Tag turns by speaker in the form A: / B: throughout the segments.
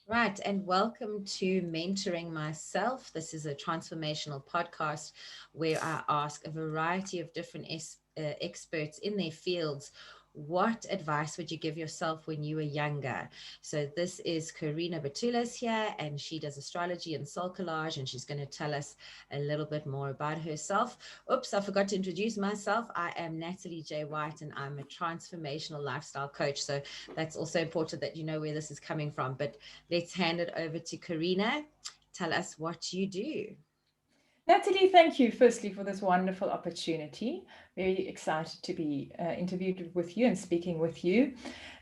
A: Right, and welcome to Mentoring Myself. This is a transformational podcast where I ask a variety of different experts in their fields. What advice would you give yourself when you were younger? So, this is Corinna Botoulas here, and she does astrology and soul collage, and she's going to tell us a little bit more about herself. Oops, I forgot to introduce myself. I am Natalie J Whyte, and I'm a transformational lifestyle coach. So, that's also important that you know where this is coming from. But let's hand it over to Corinna. Tell us what you do.
B: Natalie, thank you firstly for this wonderful opportunity. Very excited to be interviewed with you and speaking with you.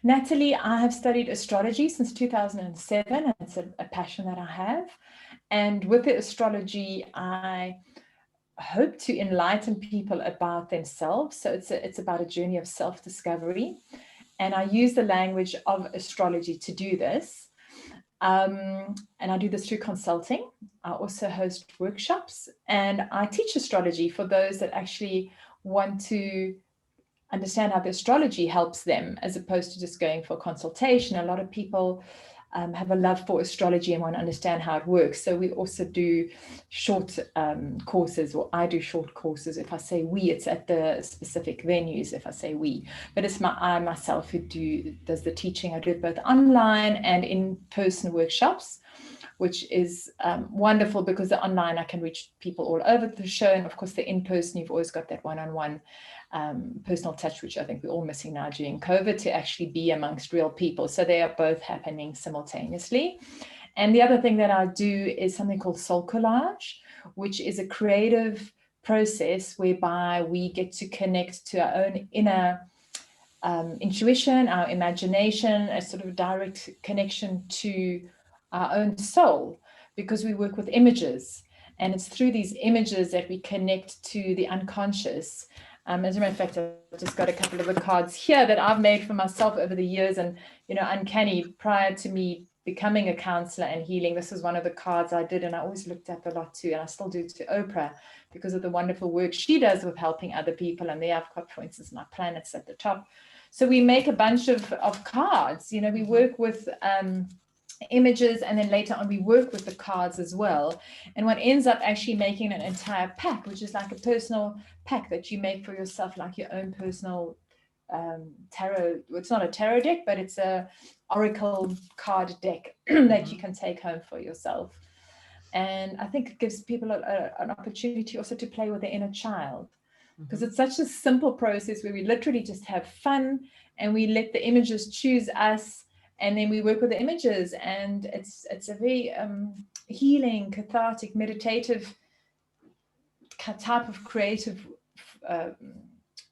B: Natalie, I have studied astrology since 2007, and it's a passion that I have. And with the astrology, I hope to enlighten people about themselves. So it's about a journey of self-discovery. And I use the language of astrology to do this. And I do this through consulting. I also host workshops and I teach astrology for those that actually want to understand how the astrology helps them as opposed to just going for consultation. A lot of people have a love for astrology and want to understand how it works. So we also do short courses, or I do short courses. If I say we, it's at the specific venues. If I say we, but it's I myself who does the teaching. I do it both online and in person workshops, which is wonderful because the online I can reach people all over the show, and of course the in person you've always got that one-on-one personal touch, which I think we're all missing now during COVID, to actually be amongst real people. So they are both happening simultaneously. And the other thing that I do is something called Soul Collage, which is a creative process whereby we get to connect to our own inner intuition, our imagination, a sort of direct connection to our own soul, because we work with images. And it's through these images that we connect to the unconscious. As a matter of fact, I've just got a couple of the cards here that I've made for myself over the years. And, uncanny, prior to me becoming a counselor and healing, this was one of the cards I did. And I always looked at a lot too. And I still do to Oprah because of the wonderful work she does with helping other people. And there I've got, for instance, my planets at the top. So we make a bunch of cards. We work with images, and then later on we work with the cards as well, and one ends up actually making an entire pack, which is like a personal pack that you make for yourself, like your own personal tarot. It's not a tarot deck, but it's a oracle card deck that you
A: Mm-hmm.
B: can take home for yourself. And I think it gives people an opportunity also to play with their inner child, because
A: Mm-hmm.
B: it's such a simple process where we literally just have fun and we let the images choose us, and then we work with the images, and it's a very healing, cathartic, meditative type of creative uh,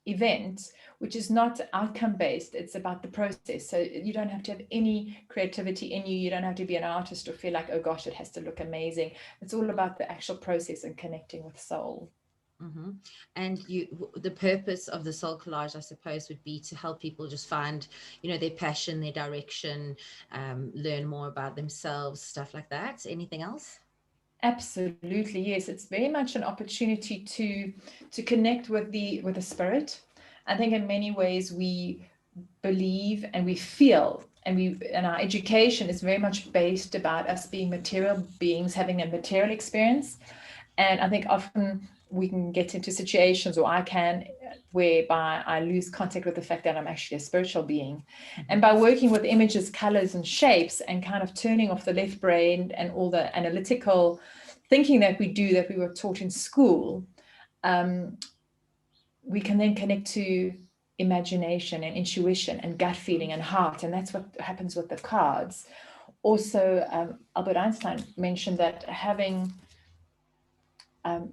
B: event, which is not outcome based. It's about the process. So you don't have to have any creativity in you. You don't have to be an artist or feel like, oh gosh, it has to look amazing. It's all about the actual process and connecting with soul.
A: Mm-hmm. And the purpose of the soul collage, I suppose, would be to help people just find, their passion, their direction, learn more about themselves, stuff like that. Anything else?
B: Absolutely, yes. It's very much an opportunity to connect with the spirit. I think in many ways we believe and we feel, and our education is very much based about us being material beings, having a material experience. And I think often we can get into situations, or I can, whereby I lose contact with the fact that I'm actually a spiritual being. And
A: Mm-hmm.
B: by working with images, colors, and shapes, and kind of turning off the left brain and all the analytical thinking that we do, that we were taught in school, um, we can then connect to imagination and intuition and gut feeling and heart. And that's what happens with the cards. Also, Albert Einstein mentioned that having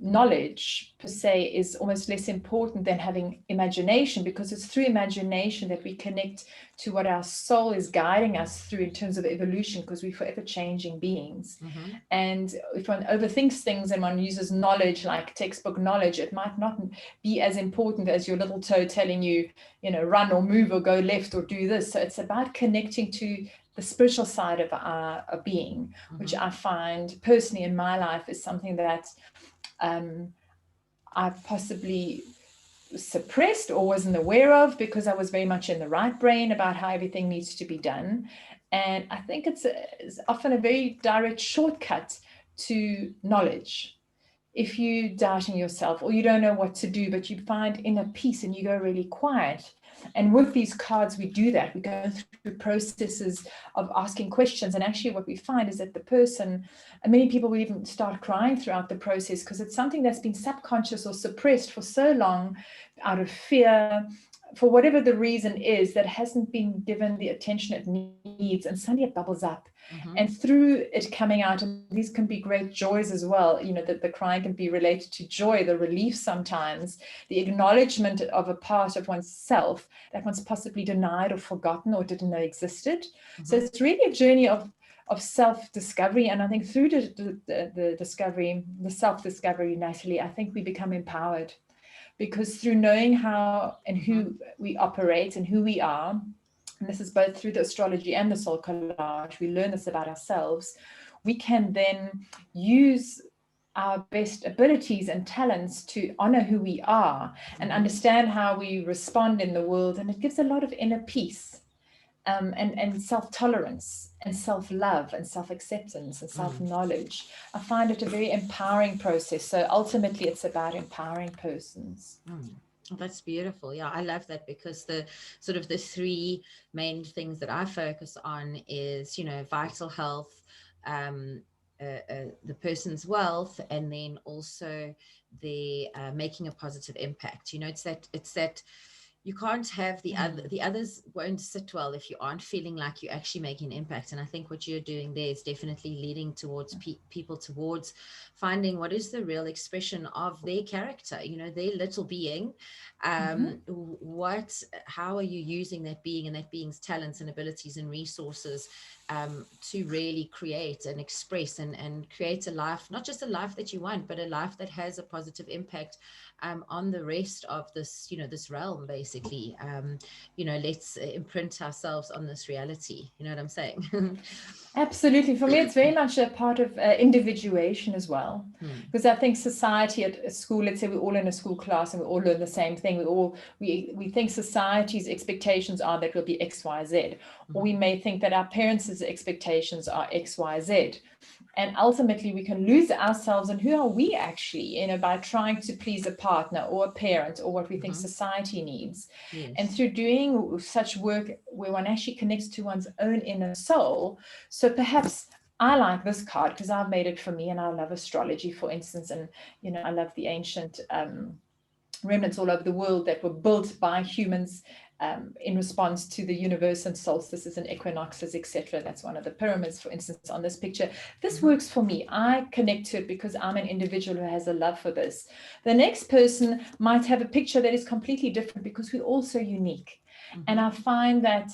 B: knowledge per se is almost less important than having imagination, because it's through imagination that we connect to what our soul is guiding us through in terms of evolution, because we're forever changing beings.
A: Mm-hmm.
B: And if one overthinks things and one uses knowledge like textbook knowledge, it might not be as important as your little toe telling you, run or move or go left or do this. So it's about connecting to the spiritual side of our being, which
A: Mm-hmm.
B: I find personally in my life is something that I've possibly suppressed or wasn't aware of, because I was very much in the right brain about how everything needs to be done. And I think it's often a very direct shortcut to knowledge. If you doubting yourself or you don't know what to do, but you find inner peace and you go really quiet. And with these cards, we do that. We go through processes of asking questions. And actually what we find is that the person, and many people will even start crying throughout the process because it's something that's been subconscious or suppressed for so long out of fear, for whatever the reason is, that hasn't been given the attention it needs, and suddenly it bubbles up. And through it coming out, and these can be great joys as well, that the crying can be related to joy, the relief sometimes, the acknowledgement of a part of oneself that one's possibly denied or forgotten or didn't know existed. So it's really a journey of self-discovery. And I think through the discovery, the self-discovery, Natalie, I think we become empowered. Because through knowing how and who we operate and who we are, and this is both through the astrology and the Soul Collage, we learn this about ourselves, we can then use our best abilities and talents to honor who we are and understand how we respond in the world. And it gives a lot of inner peace. And self-tolerance and self-love and self-acceptance and self-knowledge. I find it a very empowering process. So ultimately it's about empowering persons.
A: Oh, that's beautiful. Yeah, I love that, because the sort of the three main things that I focus on is, vital health, the person's wealth, and then also the making a positive impact. It's that you can't have the others won't sit well if you aren't feeling like you're actually making an impact. And I think what you're doing there is definitely leading towards people towards finding what is the real expression of their character, their little being. How are you using that being and that being's talents and abilities and resources to really create and express and create a life, not just a life that you want, but a life that has a positive impact on the rest of this, this realm, basically. Let's imprint ourselves on this reality. You know what I'm saying?
B: Absolutely. For me, it's very much a part of individuation as well. Because I think society at school, let's say we're all in a school class and we all learn the same thing. We think society's expectations are that we'll be X, Y, Z. Or we may think that our parents' expectations are X, Y, Z. And ultimately, we can lose ourselves and who are we actually, by trying to please a partner or a parent or what we think society needs.
A: Yes.
B: And through doing such work where one actually connects to one's own inner soul. So perhaps I like this card because I've made it for me, and I love astrology, for instance. And, I love the ancient remnants all over the world that were built by humans in response to the universe and solstices and equinoxes, etc. That's one of the pyramids, for instance, on this picture. This works for me. I connect to it because I'm an individual who has a love for this. The next person might have a picture that is completely different because we're all so unique. And I find that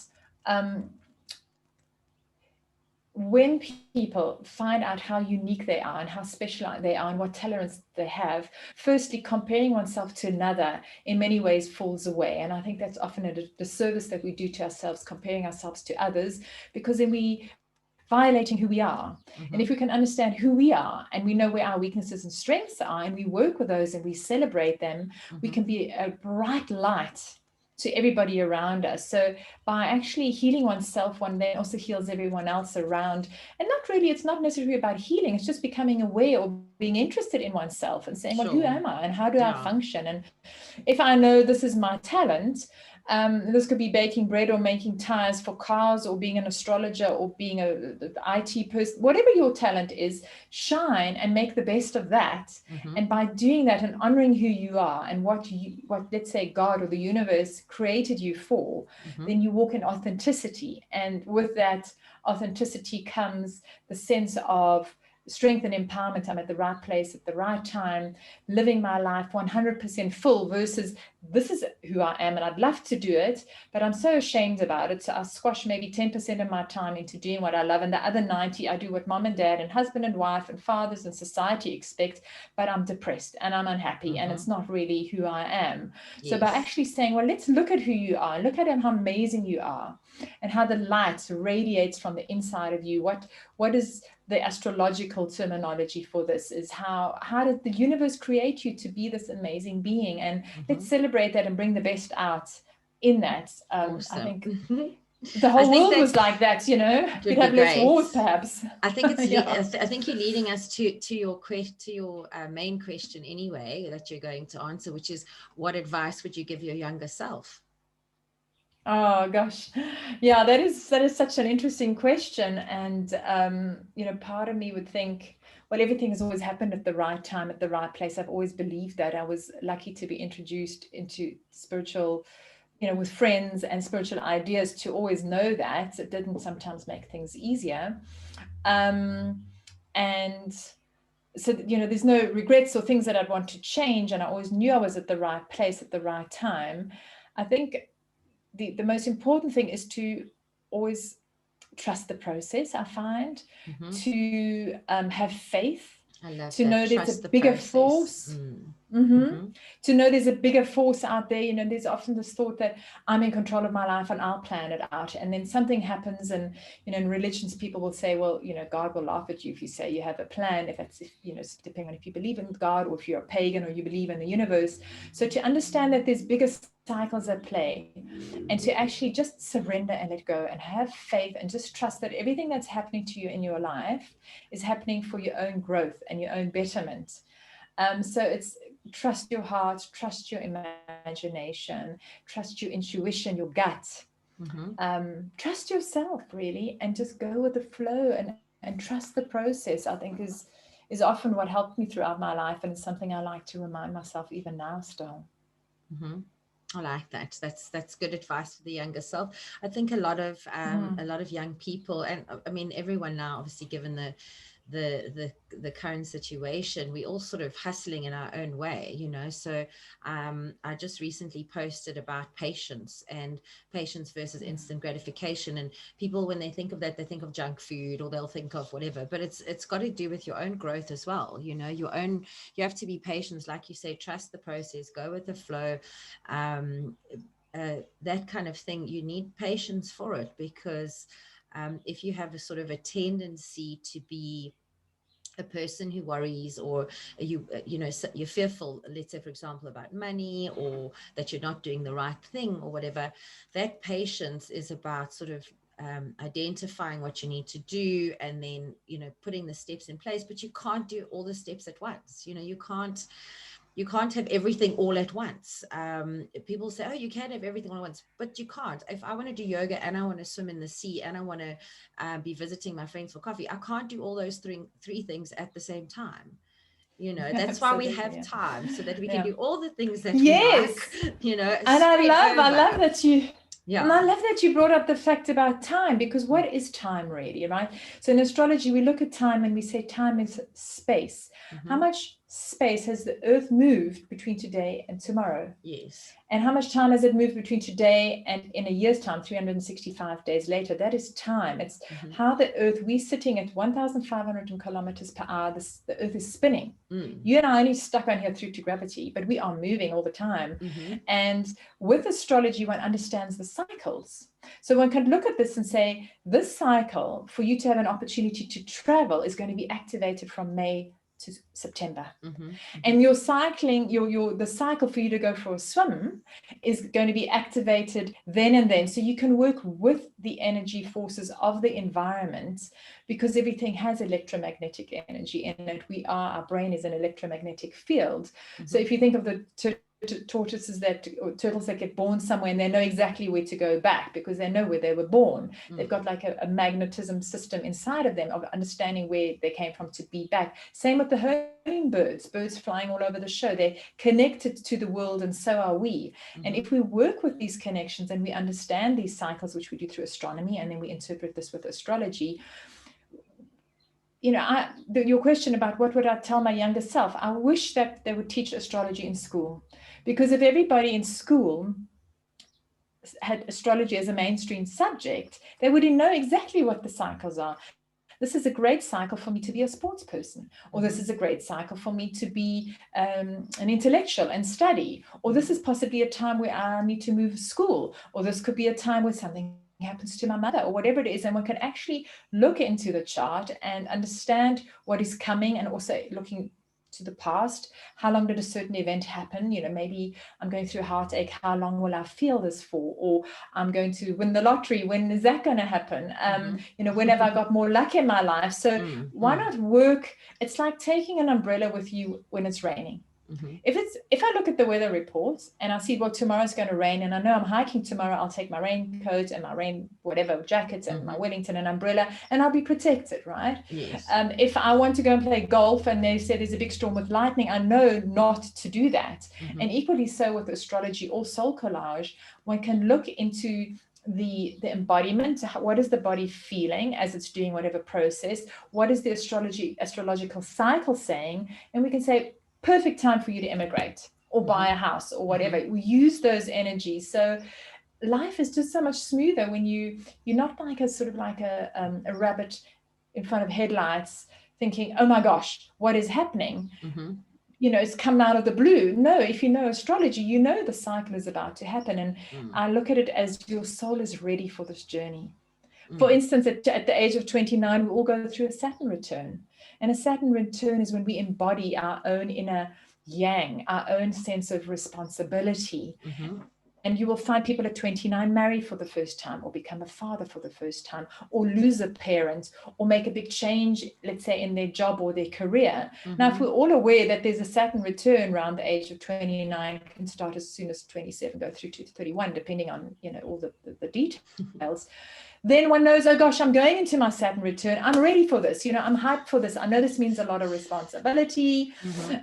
B: when people find out how unique they are and how special they are and what talents they have, firstly, comparing oneself to another in many ways falls away. And I think that's often a disservice that we do to ourselves, comparing ourselves to others, because then we violating who we are. And if we can understand who we are and we know where our weaknesses and strengths are and we work with those and we celebrate them, we can be a bright light to everybody around us. So by actually healing oneself, one then also heals everyone else around. And it's not necessarily about healing, it's just becoming aware or being interested in oneself and saying, well, who am I and how do I function? And if I know this is my talent, this could be baking bread or making tires for cars or being an astrologer or being a IT person, whatever your talent is, shine and make the best of that. And by doing that and honoring who you are and what let's say God or the universe created you for, then you walk in authenticity. And with that authenticity comes the sense of strength and empowerment. I'm at the right place at the right time, living my life 100% full versus this is who I am and I'd love to do it, but I'm so ashamed about it. So I squash maybe 10% of my time into doing what I love, and the other 90, I do what mom and dad and husband and wife and fathers and society expect, but I'm depressed and I'm unhappy and it's not really who I am. Yes. So by actually saying, well, let's look at who you are, look at how amazing you are and how the light radiates from the inside of you. What is the astrological terminology for this is how did the universe create you to be this amazing being? And let's celebrate celebrate that and bring the best out in that. I
A: Awesome.
B: think the
A: I
B: whole
A: think
B: world
A: that
B: was like that, you know,
A: it
B: we'd
A: would be
B: have less
A: great.
B: wars perhaps.
A: I think it's
B: Yeah.
A: I think you're leading us to your main question anyway that you're going to answer, which is, what advice would you give your younger self?
B: Oh gosh, yeah, that is such an interesting question, and you know, part of me would think, well, everything has always happened at the right time, at the right place. I've always believed that. I was lucky to be introduced into spiritual, you know, with friends and spiritual ideas, to always know that it didn't sometimes make things easier, um, and so you know, there's no regrets or things that I'd want to change, and I always knew I was at the right place at the right time. I think the most important thing is to always trust the process, I find,
A: Mm-hmm.
B: to have faith,
A: I love
B: to
A: that.
B: know there's a
A: Trust the
B: bigger
A: process.
B: force. Mm-hmm.
A: Mm-hmm.
B: To know there's a bigger force out there. You know, there's often this thought that I'm in control of my life and I'll plan it out. And then something happens, and you know, in religions, people will say, well, you know, God will laugh at you if you say you have a plan. If you know, depending on if you believe in God or if you're a pagan or you believe in the universe. So to understand that there's bigger cycles at play, and to actually just surrender and let go and have faith and just trust that everything that's happening to you in your life is happening for your own growth and your own betterment. So it's trust your heart, trust your imagination, trust your intuition, your gut,
A: Mm-hmm.
B: trust yourself really, and just go with the flow, and trust the process. I think is often what helped me throughout my life, and it's something I like to remind myself even now still.
A: Mm-hmm. I like that. That's good advice for the younger self. I think a lot of young people, and I mean everyone now, obviously, given the current situation, we all sort of hustling in our own way, you know. So I just recently posted about patience versus instant gratification, and people, when they think of that, they think of junk food, or they'll think of whatever, but it's got to do with your own growth as well, you know. You have to be patient, like you say, trust the process, go with the flow. um, that kind of thing, you need patience for it, because if you have a sort of a tendency to be a person who worries, or you know, you're fearful, let's say for example about money, or that you're not doing the right thing or whatever, that patience is about sort of identifying what you need to do, and then, you know, putting the steps in place. But you can't do all the steps at once, you know. You can't have everything all at once. People say, oh, you can have everything all at once, but you can't. If I want to do yoga and I want to swim in the sea and I want to be visiting my friends for coffee, I can't do all those three things at the same time. You know, that's why we
B: Absolutely,
A: have
B: yeah.
A: time, so that we can
B: Yeah.
A: do all the things that we like,
B: Yes.
A: you know,
B: And
A: spread
B: I
A: over.
B: love that you and I
A: Yeah.
B: love that you brought up the fact about time, because what is time really, right? So in astrology, we look at time and we say time is space. How
A: Mm-hmm.
B: much space has the earth moved between today and tomorrow?
A: Yes.
B: And how much time has it moved between today and in a year's time, 365 days later? That is time. It's
A: Mm-hmm.
B: how the earth, we're sitting at 1,500 kilometers per hour. The earth is spinning.
A: Mm.
B: You and I are only stuck on here through to gravity, but we are moving all the time.
A: Mm-hmm.
B: And with astrology, one understands the cycles. So one can look at this and say, this cycle, for you to have an opportunity to travel, is going to be activated from May to September.
A: Mm-hmm.
B: And your cycling, the cycle for you to go for a swim is going to be activated then and then. So you can work with the energy forces of the environment, because everything has electromagnetic energy in it. Our brain is an electromagnetic field. So
A: Mm-hmm.
B: if you think of the turtles that get born somewhere, and they know exactly where to go back because they know where they were born. They've got like a magnetism system inside of them of understanding where they came from to be back. Same with the hummingbirds, birds flying all over the show. They're connected to the world, and so are we.
A: Mm-hmm.
B: And if we work with these connections and we understand these cycles, which we do through astronomy, and then we interpret this with astrology, you know, your question about what would I tell my younger self, I wish that they would teach astrology in school, because if everybody in school had astrology as a mainstream subject, they would know exactly what the cycles are. This is a great cycle for me to be a sports person, or this is a great cycle for me to be an intellectual and study, or this is possibly a time where I need to move school, or this could be a time where something happens to my mother, or whatever it is. And one can actually look into the chart and understand what is coming, and also looking to the past. How long did a certain event happen? Maybe I'm going through a heartache. How long will I feel this for? Or I'm going to win the lottery. When is that going to happen? When have I got more luck in my life? So why not work? It's like taking an umbrella with you when it's raining. If I look at the weather reports and I see, well, tomorrow's going to rain, and I know I'm hiking tomorrow, I'll take my raincoat and my whatever jacket and my Wellington and umbrella, and I'll be protected, right?
A: Yes.
B: If I want to go and play golf and they say there's a big storm with lightning, I know not to do that. And equally so with astrology or Soul Collage, one can look into the embodiment. What is the body feeling as it's doing whatever process? What is the astrological cycle saying? And we can say, perfect time for you to immigrate or buy a house or whatever. We use those energies. So life is just so much smoother when you're not like a sort of like a rabbit in front of headlights thinking, oh my gosh, what is happening? It's come out of the blue. No, if you know astrology, you know the cycle is about to happen. And I look at it as your soul is ready for this journey. For instance, at the age of 29, we all go through a Saturn return. And a Saturn return is when we embody our own inner yang, our own sense of responsibility. And you will find people at 29 marry for the first time, or become a father for the first time, or lose a parent, or make a big change, let's say, in their job or their career. Now, if we're all aware that there's a Saturn return around the age of 29, can start as soon as 27, go through to 31, depending on, all the details. Then one knows, oh gosh, I'm going into my Saturn return. I'm ready for this. I'm hyped for this. I know this means a lot of responsibility.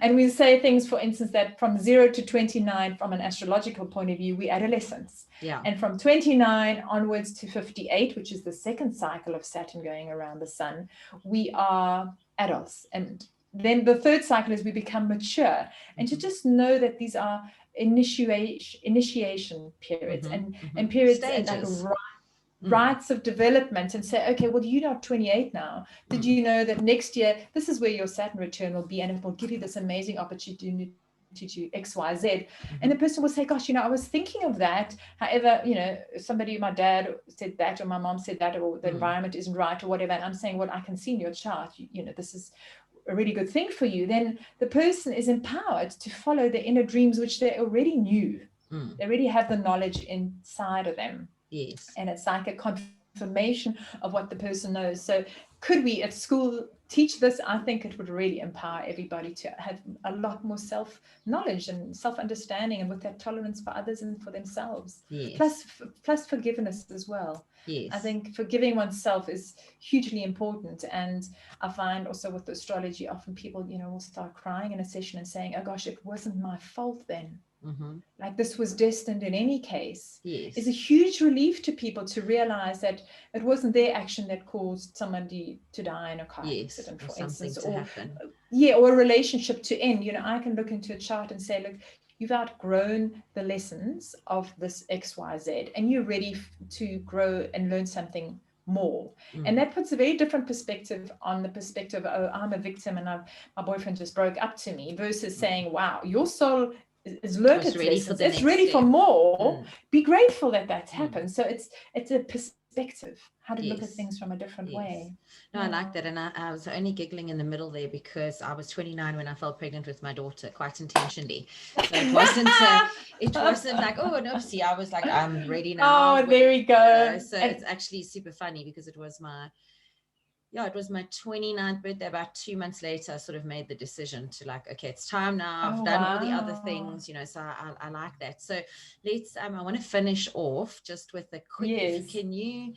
B: And we say things, for instance, that from 0 to 29, from an astrological point of view, we adolescents. And from 29 onwards to 58, which is the second cycle of Saturn going around the sun, we are adults. And then the third cycle is we become mature. And to just know that these are initiation periods and periods
A: Stages.
B: and rights of development, and say, okay, well, you're not 28 now. Did you know that next year, this is where your Saturn return will be, and it will give you this amazing opportunity to X, Y, Z. And the person will say, gosh, I was thinking of that. However, somebody, my dad said that, or my mom said that, or the environment isn't right, or whatever. And I'm saying, well, I can see in your chart, this is a really good thing for you. Then the person is empowered to follow their inner dreams, which they already knew. They already have the knowledge inside of them.
A: Yes.
B: And it's like a confirmation of what the person knows. So could we at school teach this? I think it would really empower everybody to have a lot more self-knowledge and self-understanding, and with that tolerance for others and for themselves.
A: Yes.
B: Plus forgiveness as well.
A: Yes.
B: I think forgiving oneself is hugely important. And I find also with astrology, often people, will start crying in a session and saying, oh gosh, it wasn't my fault then. Like this was destined in any case.
A: Yes.
B: It's a huge relief to people to realize that it wasn't their action that caused somebody to die in a car accident, for instance, or a relationship to end. I can look into a chart and say, look, you've outgrown the lessons of this XYZ, and you're ready to grow and learn something more. And that puts a very different perspective on the perspective of, oh, I'm a victim and my boyfriend just broke up to me, versus saying, wow, your soul is learned its lessons. It's ready for more. Be grateful that that's happened. So it's a perspective, how to look at things from a different way.
A: No, I like that. And I was only giggling in the middle there because I was 29 when I fell pregnant with my daughter, quite intentionally. So it wasn't like, oh, no, see, I was like, I'm ready now.
B: Oh, there we go.
A: So it's actually super funny because it was my 29th birthday. About 2 months later, I sort of made the decision to like, okay, it's time now. I've done all the other things, so I like that. So let's, I want to finish off just with a quick, can you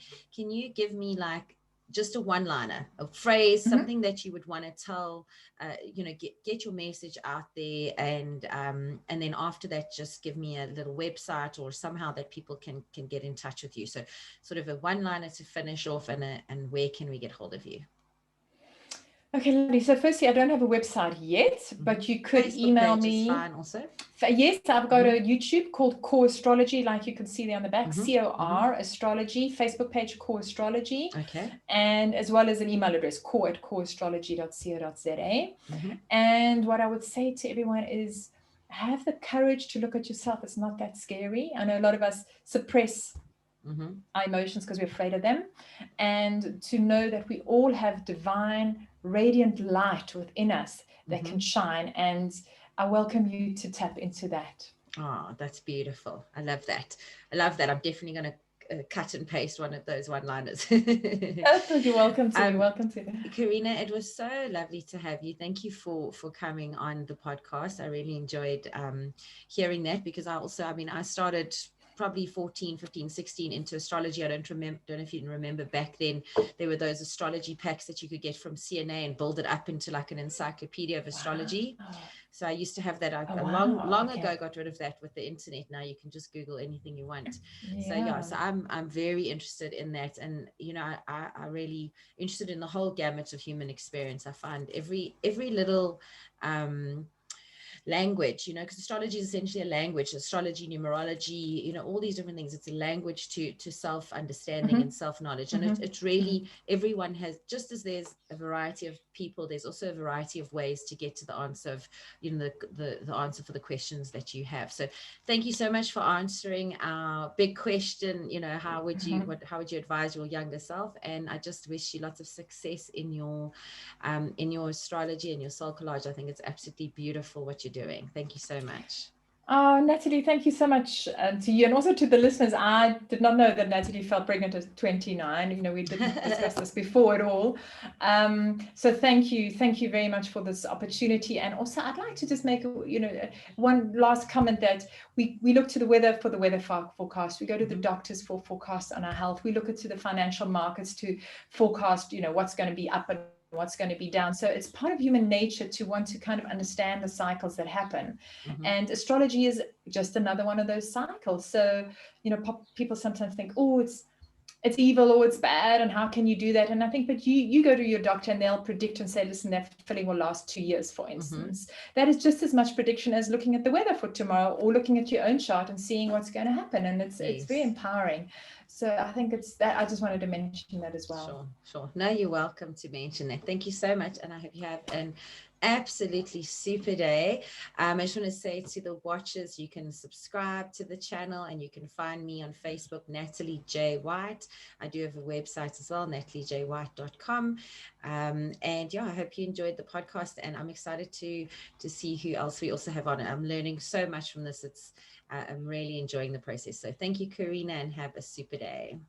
A: give me like just a one-liner, a phrase, something that you would want to tell, get your message out there, and then after that, just give me a little website or somehow that people can get in touch with you. So sort of a one-liner to finish off, and where can we get hold of you?
B: Okay, lovely. So firstly, I don't have a website yet, but you could email me.
A: Is fine also.
B: Yes, I've got a YouTube called Core Astrology, like you can see there on the back, COR Astrology, Facebook page Core Astrology.
A: Okay.
B: And as well as an email address, core@coreastrology.co.za. And what I would say to everyone is have the courage to look at yourself. It's not that scary. I know a lot of us suppress our emotions because we're afraid of them, and to know that we all have divine, radiant light within us that can shine. And I welcome you to tap into that.
A: Oh, that's beautiful. I love that. I love that. I'm definitely going to cut and paste one of those one-liners.
B: Oh, you're welcome to. You're welcome to.
A: Corinna, it was so lovely to have you. Thank you for coming on the podcast. I really enjoyed hearing that, because I mean, I started probably 14, 15, 16 into astrology. I don't know if you can remember, back then there were those astrology packs that you could get from CNA and build it up into like an encyclopedia of astrology.
B: Wow.
A: So I used to have that. I
B: Wow.
A: long ago got rid of that with the internet. Now you can just Google anything you want. So I'm very interested in that. And I really interested in the whole gamut of human experience. I find every little language, because astrology is essentially a language. Astrology, numerology, all these different things, it's a language to self-understanding and self-knowledge. And it's really, everyone has, just as there's a variety of people, there's also a variety of ways to get to the answer of the answer for the questions that you have. So thank you so much for answering our big question, how would you advise your younger self? And I just wish you lots of success in your astrology and your soul collage. I think it's absolutely beautiful what you're doing. Thank you so much.
B: Oh, Natalie, thank you so much to you, and also to the listeners. I did not know that Natalie felt pregnant at 29. We didn't discuss this before at all. So thank you very much for this opportunity. And also, I'd like to just make one last comment, that we look to the weather for the weather forecast. We go to the doctors for forecasts on our health. We look into the financial markets to forecast, what's going to be up and what's going to be down. So it's part of human nature to want to kind of understand the cycles that happen. And astrology is just another one of those cycles. So, people sometimes think, oh, it's evil or it's bad, and how can you do that? And I think, but you go to your doctor and they'll predict and say, listen, that filling will last 2 years, for instance. That is just as much prediction as looking at the weather for tomorrow, or looking at your own chart and seeing what's going to happen. And it's very empowering. So I think it's that. I just wanted to mention that as well.
A: Sure. No, you're welcome to mention that. Thank you so much. And I hope you have an absolutely super day. I just want to say to the watchers, you can subscribe to the channel, and you can find me on Facebook, Natalie J Whyte. I do have a website as well, nataliejwhyte.com. And I hope you enjoyed the podcast, and I'm excited to see who else we also have on it. I'm learning so much from this. I'm really enjoying the process. So thank you, Corinna, and have a super day.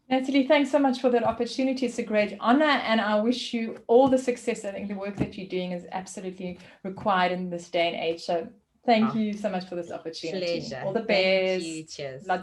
B: Natalie, thanks so much for that opportunity. It's a great honor, and I wish you all the success. I think the work that you're doing is absolutely required in this day and age. So thank you so much for this opportunity.
A: Pleasure.
B: All the best.
A: Thank you. Cheers.
B: Lots